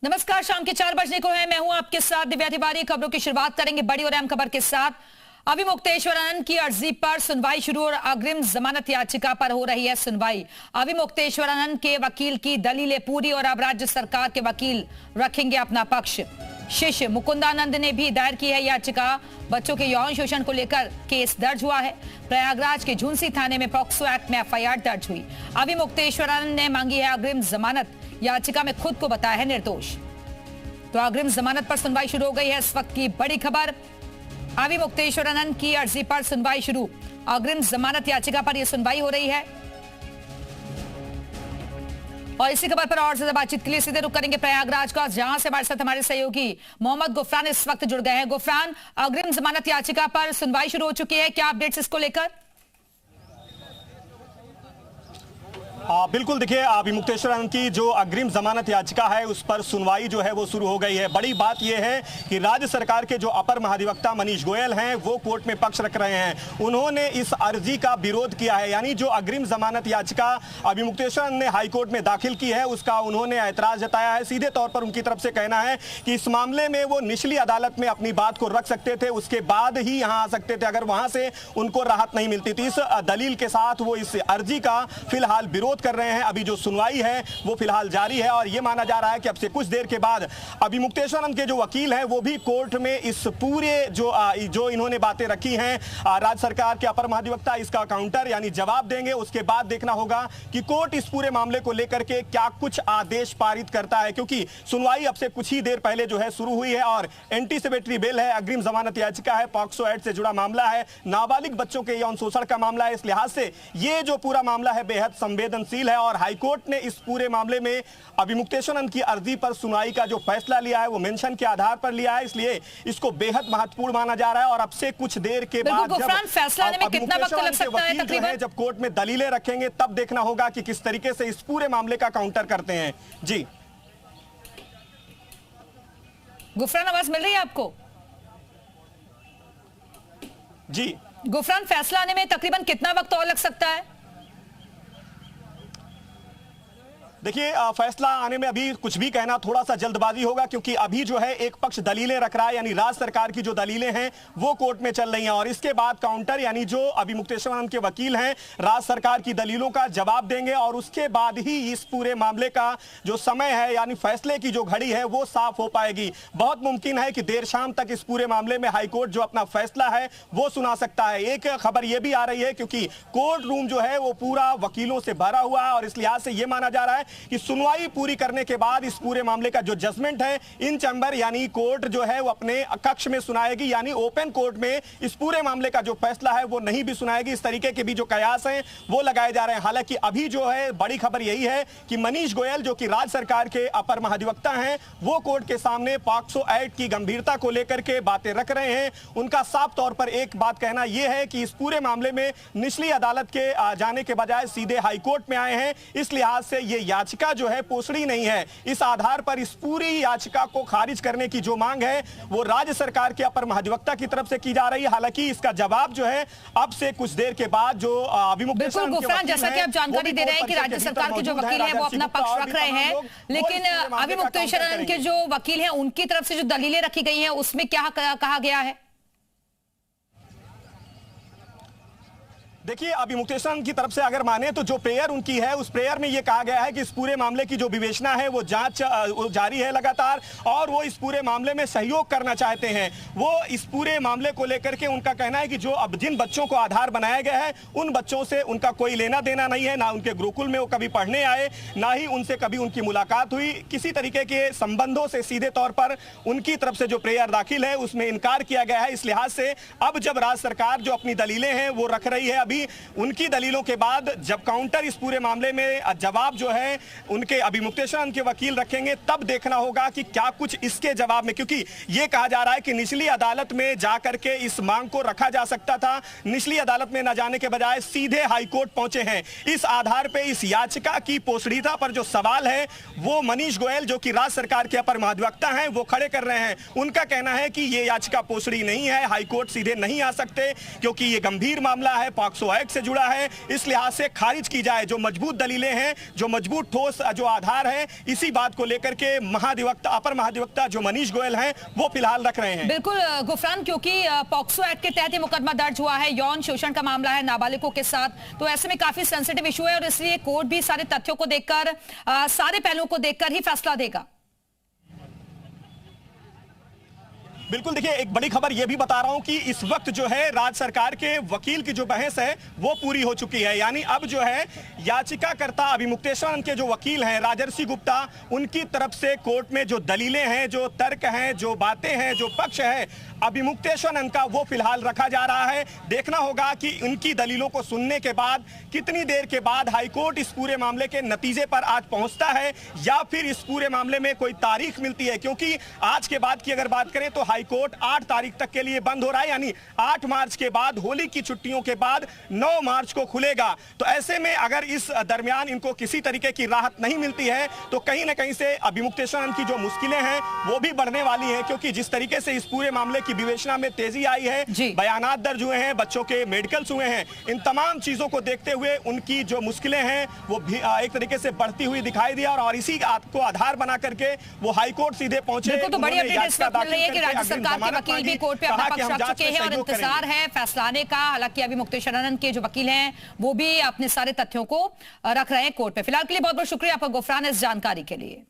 नमस्कार, शाम के 4 बजने को है। मैं हूं आपके साथ दिव्या तिवारी। खबरों की शुरुआत करेंगे बड़ी और अहम खबर के साथ। अभिमुक्तेश्वरन की अर्जी पर सुनवाई शुरू और अग्रिम जमानत याचिका पर हो रही है सुनवाई। अभिमुक्तेश्वरन के वकील की दलीलें पूरी और अब राज्य सरकार के वकील रखेंगे अपना पक्ष। शिष्य मुकुंदानंद ने भी दायर की है याचिका। बच्चों के यौन शोषण को लेकर केस दर्ज हुआ है। प्रयागराज के झुंसी थाने में पॉक्सो एक्ट में एफआईआर दर्ज हुई। अभिमुक्तेश्वरन ने मांगी है अग्रिम जमानत। याचिका में खुद को बताया है निर्दोष। तो अग्रिम जमानत पर सुनवाई शुरू हो गई है। इस वक्त की बड़ी खबर, अभिमुक्तेश्वरन की अर्जी पर सुनवाई शुरू। अग्रिम जमानत याचिका पर यह सुनवाई हो रही है। और इसी खबर पर और ज्यादा बातचीत के लिए सीधे रुक करेंगे प्रयागराज का, जहां से हमारे साथ हमारे सहयोगी मोहम्मद गुफरान इस वक्त जुड़ गए हैं। गुफरान, अग्रिम जमानत याचिका पर सुनवाई शुरू हो चुकी है, क्या अपडेट्स इसको लेकर? बिल्कुल, देखिए, अभिमुक्तेश्वरन की जो अग्रिम जमानत याचिका है उस पर सुनवाई जो है वो शुरू हो गई है। बड़ी बात यह है कि राज्य सरकार के जो अपर महाधिवक्ता मनीष गोयल हैं वो कोर्ट में पक्ष रख रहे हैं। उन्होंने इस अर्जी का विरोध किया है, यानी जो अग्रिम जमानत याचिका अभिमुक्तेश्वरन ने हाईकोर्ट में दाखिल की है उसका उन्होंने ऐतराज जताया है। सीधे तौर पर उनकी तरफ से कहना है कि इस मामले में वो निचली अदालत में अपनी बात को रख सकते थे, उसके बाद ही यहाँ आ सकते थे अगर वहां से उनको राहत नहीं मिलती थी। इस दलील के साथ वो इस अर्जी का फिलहाल विरोध कर रहे हैं। अभी जो सुनवाई है वो फिलहाल जारी है और ये माना जा रहा है कि अब से कुछ देर के बाद अभिमुक्तेश्वरन के जो वकील हैं वो भी कोर्ट में इस पूरे जो इन्होंने बातें रखी हैं राज्य सरकार के अपर महाधिवक्ता, इसका काउंटर यानी जवाब देंगे। उसके बाद देखना होगा कि कोर्ट इस पूरे मामले को लेकर के क्या कुछ आदेश पारित करता है, क्योंकि सुनवाई अब से कुछ ही देर पहले जो है शुरू हुई है और एंटीसिपेटरी बेल है, अग्रिम जमानत याचिका है, पॉक्सो एक्ट से जुड़ा मामला है, नाबालिग बच्चों के यौन शोषण का मामला है। इस लिहाज से ये जो पूरा मामला है बेहद संवेदनशील है और हाईकोर्ट ने इस पूरे मामले में अभिमुक्तेश्वरन की अर्जी पर सुनवाई का जो फैसला लिया है वो मेंशन के आधार पर लिया है, इसलिए इसको बेहद महत्वपूर्ण माना जा रहा है। और अब से कुछ देर के बाद फैसला लेने में कितना वक्त लग सकता है तकरीबन? जब कोर्ट में दलीलें रखेंगे तब देखना होगा कि किस तरीके से इस पूरे मामले का काउंटर करते हैं। जी गुफरान, आवाज मिल रही है आपको? जी गुफरान, फैसला आने में तकरीबन कितना वक्त और लग सकता है? देखिए, फैसला आने में अभी कुछ भी कहना थोड़ा सा जल्दबाजी होगा, क्योंकि अभी जो है एक पक्ष दलीलें रख रहा है, यानी राज्य सरकार की जो दलीलें हैं वो कोर्ट में चल रही हैं और इसके बाद काउंटर यानी जो अभिमुक्तेश्वरन के वकील हैं राज्य सरकार की दलीलों का जवाब देंगे और उसके बाद ही इस पूरे मामले का जो समय है यानी फैसले की जो घड़ी है वो साफ हो पाएगी। बहुत मुमकिन है कि देर शाम तक इस पूरे मामले में हाईकोर्ट जो अपना फैसला है वो सुना सकता है। एक खबर यह भी आ रही है क्योंकि कोर्ट रूम जो है वो पूरा वकीलों से भरा हुआ है और इस लिहाज से यह माना जा रहा है कि सुनवाई पूरी करने के बाद इस पूरे मामले का जो जजमेंट है इन चैम्बर यानी कोर्ट जो है वो अपने कक्ष में सुनाएगी, यानी ओपन कोर्ट में इस पूरे मामले का जो फैसला है वो नहीं भी सुनाएगी। इस तरीके के भी जो कयास हैं वो लगाए जा रहे हैं। हालांकि अभी जो है बड़ी खबर यही है कि मनीष गोयल जो कि राज्य सरकार के अपर महाधिवक्ता हैं वो कोर्ट के सामने पॉक्सो एक्ट की गंभीरता को लेकर के बातें रख रहे हैं। उनका साफ तौर पर एक बात कहना यह है कि इस पूरे मामले में निचली अदालत के जाने के बजाय सीधे हाईकोर्ट में आए हैं। इस लिहाज से ये याचिका जो है पोषणी नहीं है। इस आधार पर इस पूरी याचिका को खारिज करने की जो मांग है वो राज्य सरकार के अपर महाधिवक्ता की तरफ से की जा रही है। हालांकि इसका जवाब जो है अब से कुछ देर के बाद जो बिल्कुल गुफरान, जैसा कि आप जानकारी दे रहे हैं कि राज्य सरकार के जो वकील हैं वो अपना पक्ष रख रहे हैं, लेकिन अभिमुक्तेश्वरन के जो वकील हैं उनकी तरफ से जो दलीलें रखी गई हैं उसमें क्या कहा गया है? देखिए, अभिमुक्तेश्वरन की तरफ से अगर माने तो जो प्रेयर उनकी है उस प्रेयर में यह कहा गया है कि इस पूरे मामले की जो विवेचना है वो जांच जारी है लगातार और वो इस पूरे मामले में सहयोग करना चाहते हैं। वो इस पूरे मामले को लेकर के उनका कहना है कि जो अब जिन बच्चों को आधार बनाया गया है उन बच्चों से उनका कोई लेना देना नहीं है, ना उनके गुरुकुल में वो कभी पढ़ने आए, ना ही उनसे कभी उनकी मुलाकात हुई। किसी तरीके के संबंधों से सीधे तौर पर उनकी तरफ से जो प्रेयर दाखिल है उसमें इनकार किया गया है। इस लिहाज से अब जब राज्य सरकार जो अपनी दलीलें हैं वो रख रही है, उनकी दलीलों के बाद जब काउंटर इस पूरे मामले में जवाब जो है उनके अभिमुक्तेश्वरन के वकील रखेंगे तब देखना होगा कि क्या कुछ इसके जवाब में, क्योंकि यह कहा जा रहा है कि निचली अदालत में जाकर के इस मांग को रखा जा सकता था, निचली अदालत में न जाने के बजाय सीधे हाईकोर्ट पहुंचे हैं। इस आधार पर इस याचिका की पोषणीयता पर जो सवाल है वो मनीष गोयल जो कि राज्य सरकार के अपर महाधिवक्ता हैं वो खड़े कर रहे हैं। उनका कहना है कि यह याचिका पोषणी नहीं है, हाईकोर्ट सीधे नहीं आ सकते क्योंकि यह गंभीर मामला है, पॉक्सो पॉक्सो एक्ट से जुड़ा है, इस लिहाज से खारिज की जाए। जो मजबूत दलीलें हैं, जो मजबूत ठोस जो आधार है, इसी बात को लेकर के महाधिवक्ता, अपर महाधिवक्ता जो मनीष गोयल हैं, वो फिलहाल रख रहे हैं। बिल्कुल गुफरान, क्योंकि पॉक्सो एक्ट के तहत ही मुकदमा दर्ज हुआ है, यौन शोषण का मामला है नाबालिगों के साथ, तो ऐसे में काफी सेंसिटिव इशू है और इसलिए कोर्ट भी सारे तथ्यों को देखकर, सारे पहलुओं को देखकर ही फैसला देगा। बिल्कुल, देखिए एक बड़ी खबर यह भी बता रहा हूं कि इस वक्त जो है राज्य सरकार के वकील की जो बहस है वो पूरी हो चुकी है। यानी अब जो है याचिकाकर्ता अभिमुक्तेश्वर के जो वकील हैं राजर्षि गुप्ता, उनकी तरफ से कोर्ट में जो दलीलें हैं, जो तर्क हैं, जो बातें हैं, जो पक्ष है अभिमुक्तेश्वर का, वो फिलहाल रखा जा रहा है। देखना होगा कि उनकी दलीलों को सुनने के बाद कितनी देर के बाद हाईकोर्ट इस पूरे मामले के नतीजे पर आज पहुंचता है या फिर इस पूरे मामले में कोई तारीख मिलती है, क्योंकि आज के बाद की अगर बात करें तो हाईकोर्ट 8 तारीख तक के लिए बंद हो रहा है। यानी 8 मार्च के बाद, होली की छुट्टियों के बाद 9 मार्च को खुलेगा। तो ऐसे में अगर इस दरमियान इनको किसी तरीके की राहत नहीं मिलती है तो कहीं ना कहीं से अभिमुक्तेश्वर की जो मुश्किलें हैं वो भी बढ़ने वाली हैं, क्योंकि जिस तरीके से इस पूरे मामले की विवेचना में तेजी आई है, बयानात दर्ज हुए हैं, बच्चों के मेडिकल्स हुए हैं, इन तमाम चीजों को देखते हुए उनकी जो मुश्किलें हैं वो भी एक तरीके से बढ़ती हुई दिखाई दी और इसी को आधार बना करके वो हाईकोर्ट सीधे पहुंचे। तो बड़ी अपडेट इस वक्त मिल रही है कि राज्य सरकार के वकील भी कोर्ट पे अपना पक्ष रख चुके हैं और इंतजार है फैसला आने का। हालांकि अभिमुक्तेश्वर के जो वकील हैं वो भी अपने सारे तथ्यों को रख रहे हैं कोर्ट पे। फिलहाल के लिए बहुत बहुत शुक्रिया आपका गुफरान इस जानकारी के लिए।